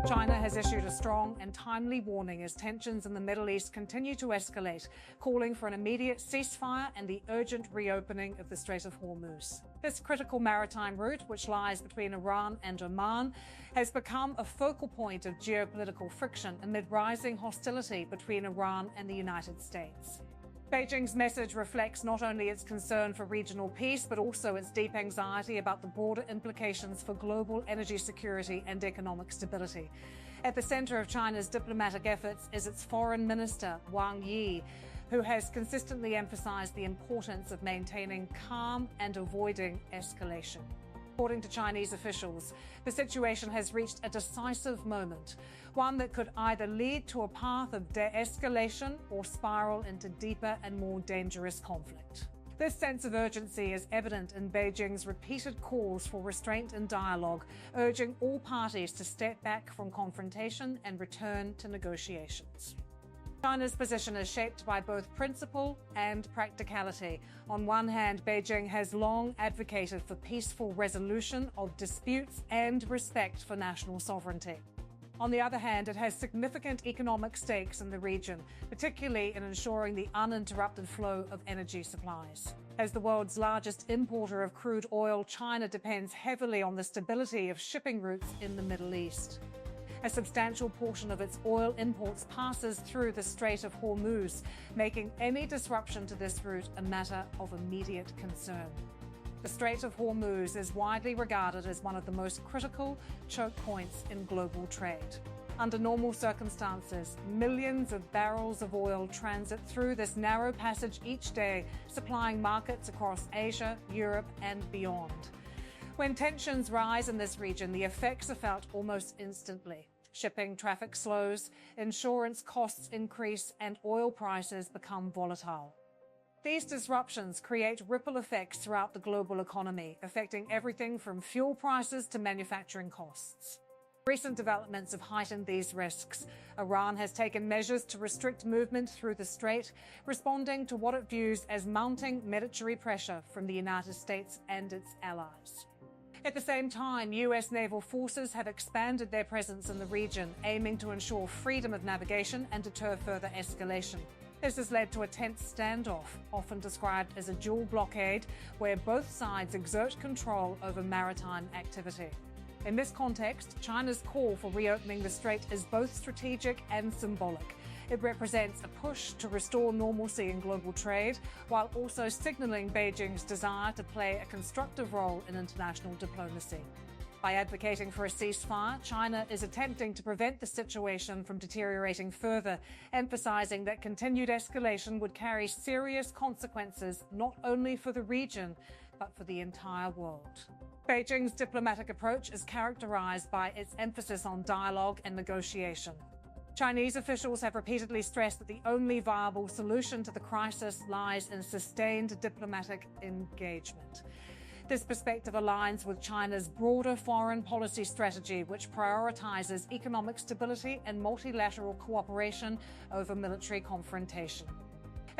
China has issued a strong and timely warning as tensions in the Middle East continue to escalate, calling for an immediate ceasefire and the urgent reopening of the Strait of Hormuz. This critical maritime route, which lies between Iran and Oman, has become a focal point of geopolitical friction amid rising hostility between Iran and the United States. Beijing's message reflects not only its concern for regional peace, but also its deep anxiety about the broader implications for global energy security and economic stability. At the center of China's diplomatic efforts is its foreign minister, Wang, who has consistently emphasized the importance of maintaining calm and avoiding escalation. According to Chinese officials, the situation has reached a decisive moment, one that could either lead to a path of de-escalation or spiral into deeper and more dangerous conflict. This sense of urgency is evident in Beijing's repeated calls for restraint and dialogue, urging all parties to step back from confrontation and return to negotiations. China's position is shaped by both principle and practicality. On one hand, Beijing has long advocated for peaceful resolution of disputes and respect for national sovereignty. On the other hand, it has significant economic stakes in the region, particularly in ensuring the uninterrupted flow of energy supplies. As the world's largest importer of crude oil, China depends heavily on the stability of shipping routes in the Middle East. A substantial portion of its oil imports passes through the Strait of Hormuz, making any disruption to this route a matter of immediate concern. The Strait of Hormuz is widely regarded as one of the most critical choke points in global trade. Under normal circumstances, millions of barrels of oil transit through this narrow passage each day, supplying markets across Asia, Europe, and beyond. When tensions rise in this region, the effects are felt almost instantly. Shipping traffic slows, insurance costs increase, and oil prices become volatile. These disruptions create ripple effects throughout the global economy, affecting everything from fuel prices to manufacturing costs. Recent developments have heightened these risks. Iran has taken measures to restrict movement through the strait, responding to what it views as mounting military pressure from the United States and its allies. At the same time, U.S. naval forces have expanded their presence in the region, aiming to ensure freedom of navigation and deter further escalation. This has led to a tense standoff, often described as a dual blockade, where both sides exert control over maritime activity. In this context, China's call for reopening the strait is both strategic and symbolic. It represents a push to restore normalcy in global trade, while also signaling Beijing's desire to play a constructive role in international diplomacy. By advocating for a ceasefire, China is attempting to prevent the situation from deteriorating further, emphasizing that continued escalation would carry serious consequences not only for the region, but for the entire world. Beijing's diplomatic approach is characterized by its emphasis on dialogue and negotiation. Chinese officials have repeatedly stressed that the only viable solution to the crisis lies in sustained diplomatic engagement. This perspective aligns with China's broader foreign policy strategy, which prioritizes economic stability and multilateral cooperation over military confrontation.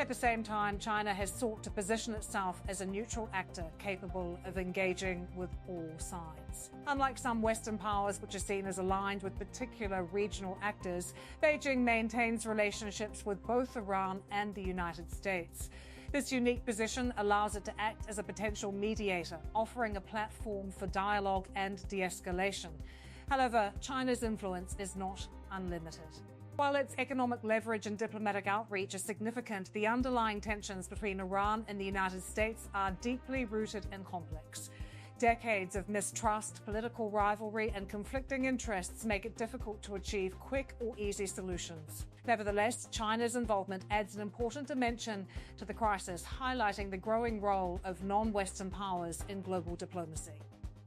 At the same time, China has sought to position itself as a neutral actor capable of engaging with all sides. Unlike some Western powers which are seen as aligned with particular regional actors, Beijing maintains relationships with both Iran and the United States. This unique position allows it to act as a potential mediator, offering a platform for dialogue and de-escalation. However, China's influence is not unlimited. While its economic leverage and diplomatic outreach are significant, the underlying tensions between Iran and the United States are deeply rooted and complex. Decades of mistrust, political rivalry, and conflicting interests make it difficult to achieve quick or easy solutions. Nevertheless, China's involvement adds an important dimension to the crisis, highlighting the growing role of non-Western powers in global diplomacy.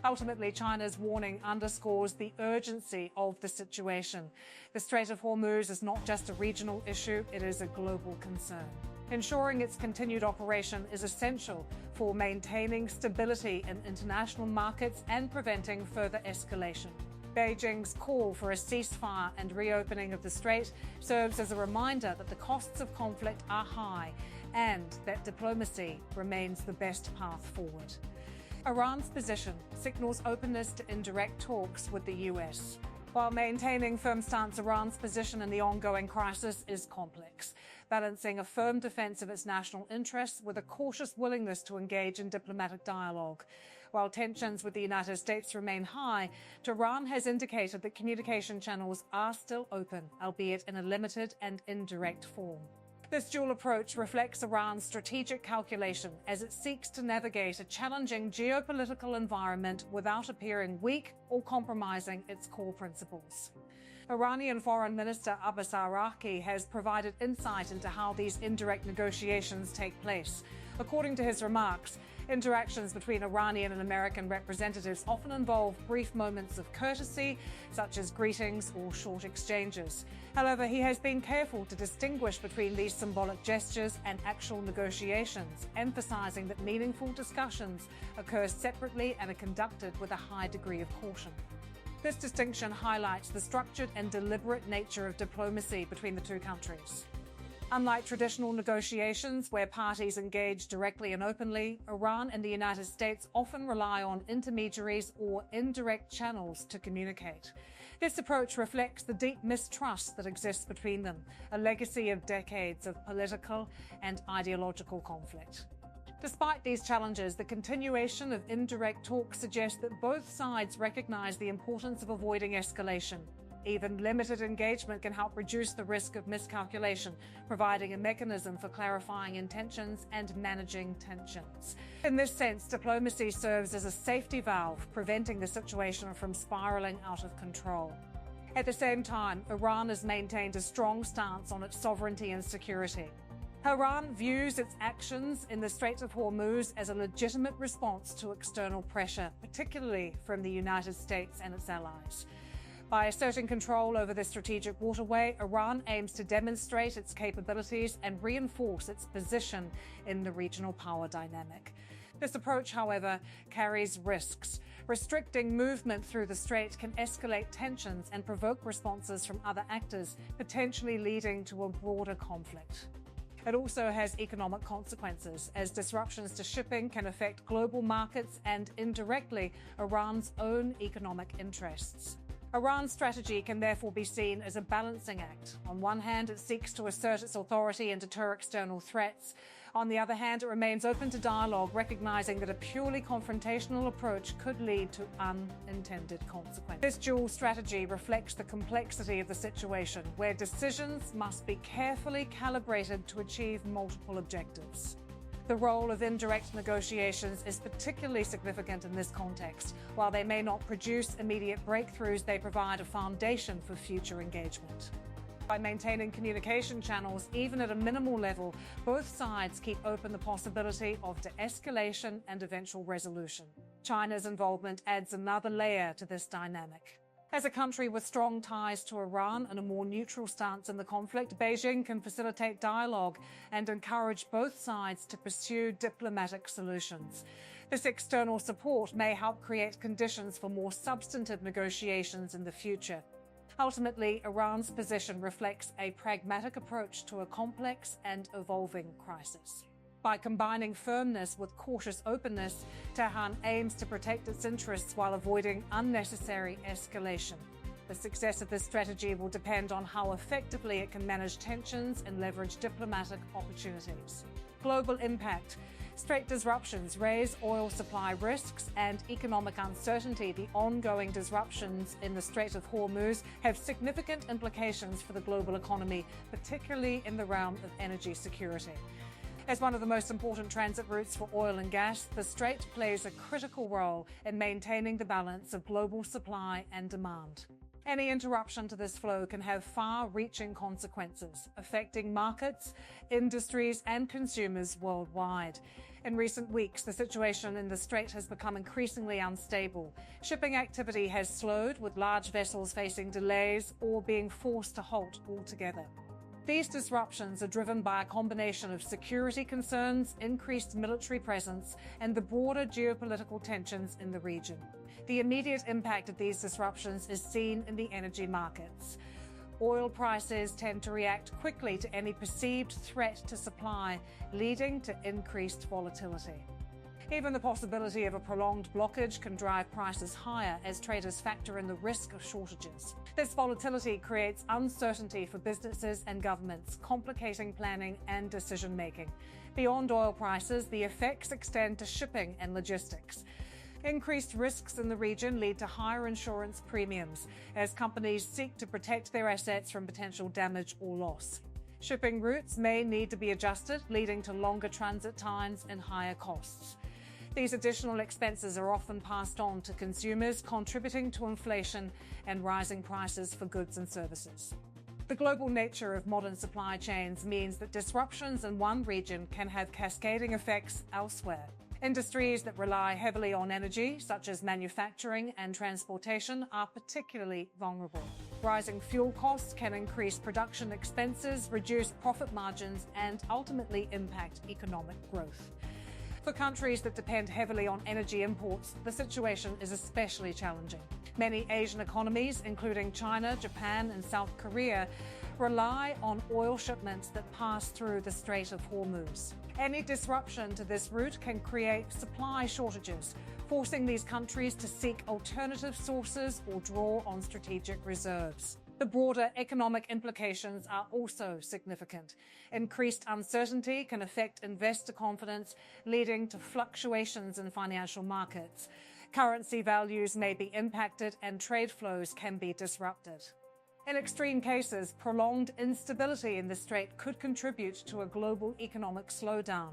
Ultimately, China's warning underscores the urgency of the situation. The Strait of Hormuz is not just a regional issue, it is a global concern. Ensuring its continued operation is essential for maintaining stability in international markets and preventing further escalation. Beijing's call for a ceasefire and reopening of the strait serves as a reminder that the costs of conflict are high and that diplomacy remains the best path forward. Iran's position signals openness to indirect talks with the U.S. While maintaining firm stance, Iran's position in the ongoing crisis is complex, balancing a firm defense of its national interests with a cautious willingness to engage in diplomatic dialogue. While tensions with the United States remain high, Tehran has indicated that communication channels are still open, albeit in a limited and indirect form. This dual approach reflects Iran's strategic calculation as it seeks to navigate a challenging geopolitical environment without appearing weak or compromising its core principles. Iranian Foreign Minister Abbas Araqi has provided insight into how these indirect negotiations take place. According to his remarks, interactions between Iranian and American representatives often involve brief moments of courtesy, such as greetings or short exchanges. However, he has been careful to distinguish between these symbolic gestures and actual negotiations, emphasizing that meaningful discussions occur separately and are conducted with a high degree of caution. This distinction highlights the structured and deliberate nature of diplomacy between the two countries. Unlike traditional negotiations where parties engage directly and openly, Iran and the United States often rely on intermediaries or indirect channels to communicate. This approach reflects the deep mistrust that exists between them, a legacy of decades of political and ideological conflict. Despite these challenges, the continuation of indirect talks suggests that both sides recognize the importance of avoiding escalation. Even limited engagement can help reduce the risk of miscalculation, providing a mechanism for clarifying intentions and managing tensions. In this sense, diplomacy serves as a safety valve, preventing the situation from spiraling out of control. At the same time, Iran has maintained a strong stance on its sovereignty and security. Iran views its actions in the Strait of Hormuz as a legitimate response to external pressure, particularly from the United States and its allies. By asserting control over this strategic waterway, Iran aims to demonstrate its capabilities and reinforce its position in the regional power dynamic. This approach, however, carries risks. Restricting movement through the strait can escalate tensions and provoke responses from other actors, potentially leading to a broader conflict. It also has economic consequences, as disruptions to shipping can affect global markets and, indirectly, Iran's own economic interests. Iran's strategy can therefore be seen as a balancing act. On one hand, it seeks to assert its authority and deter external threats. On the other hand, it remains open to dialogue, recognizing that a purely confrontational approach could lead to unintended consequences. This dual strategy reflects the complexity of the situation, where decisions must be carefully calibrated to achieve multiple objectives. The role of indirect negotiations is particularly significant in this context. While they may not produce immediate breakthroughs, they provide a foundation for future engagement. By maintaining communication channels, even at a minimal level, both sides keep open the possibility of de-escalation and eventual resolution. China's involvement adds another layer to this dynamic. As a country with strong ties to Iran and a more neutral stance in the conflict, Beijing can facilitate dialogue and encourage both sides to pursue diplomatic solutions. This external support may help create conditions for more substantive negotiations in the future. Ultimately, Iran's position reflects a pragmatic approach to a complex and evolving crisis. By combining firmness with cautious openness, Tehran aims to protect its interests while avoiding unnecessary escalation. The success of this strategy will depend on how effectively it can manage tensions and leverage diplomatic opportunities. Global impact. Strait disruptions raise oil supply risks and economic uncertainty. The ongoing disruptions in the Strait of Hormuz have significant implications for the global economy, particularly in the realm of energy security. As one of the most important transit routes for oil and gas, the strait plays a critical role in maintaining the balance of global supply and demand. Any interruption to this flow can have far-reaching consequences, affecting markets, industries, and consumers worldwide. In recent weeks, the situation in the strait has become increasingly unstable. Shipping activity has slowed, with large vessels facing delays or being forced to halt altogether. These disruptions are driven by a combination of security concerns, increased military presence, and the broader geopolitical tensions in the region. The immediate impact of these disruptions is seen in the energy markets. Oil prices tend to react quickly to any perceived threat to supply, leading to increased volatility. Even the possibility of a prolonged blockage can drive prices higher as traders factor in the risk of shortages. This volatility creates uncertainty for businesses and governments, complicating planning and decision-making. Beyond oil prices, the effects extend to shipping and logistics. Increased risks in the region lead to higher insurance premiums as companies seek to protect their assets from potential damage or loss. Shipping routes may need to be adjusted, leading to longer transit times and higher costs. These additional expenses are often passed on to consumers, contributing to inflation and rising prices for goods and services. The global nature of modern supply chains means that disruptions in one region can have cascading effects elsewhere. Industries that rely heavily on energy, such as manufacturing and transportation, are particularly vulnerable. Rising fuel costs can increase production expenses, reduce profit margins, and ultimately impact economic growth. For countries that depend heavily on energy imports, the situation is especially challenging. Many Asian economies, including China, Japan, and South Korea, rely on oil shipments that pass through the Strait of Hormuz. Any disruption to this route can create supply shortages, forcing these countries to seek alternative sources or draw on strategic reserves. The broader economic implications are also significant. Increased uncertainty can affect investor confidence, leading to fluctuations in financial markets. Currency values may be impacted and trade flows can be disrupted. In extreme cases, prolonged instability in the strait could contribute to a global economic slowdown.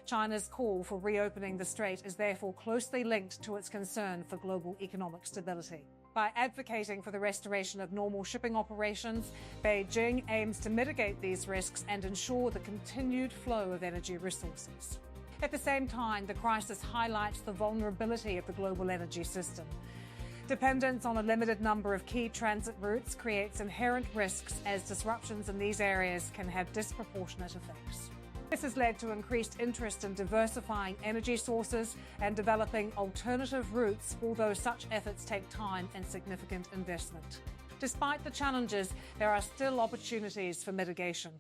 China's call for reopening the strait is therefore closely linked to its concern for global economic stability. By advocating for the restoration of normal shipping operations, Beijing aims to mitigate these risks and ensure the continued flow of energy resources. At the same time, the crisis highlights the vulnerability of the global energy system. Dependence on a limited number of key transit routes creates inherent risks, as disruptions in these areas can have disproportionate effects. This has led to increased interest in diversifying energy sources and developing alternative routes, although such efforts take time and significant investment. Despite the challenges, there are still opportunities for mitigation.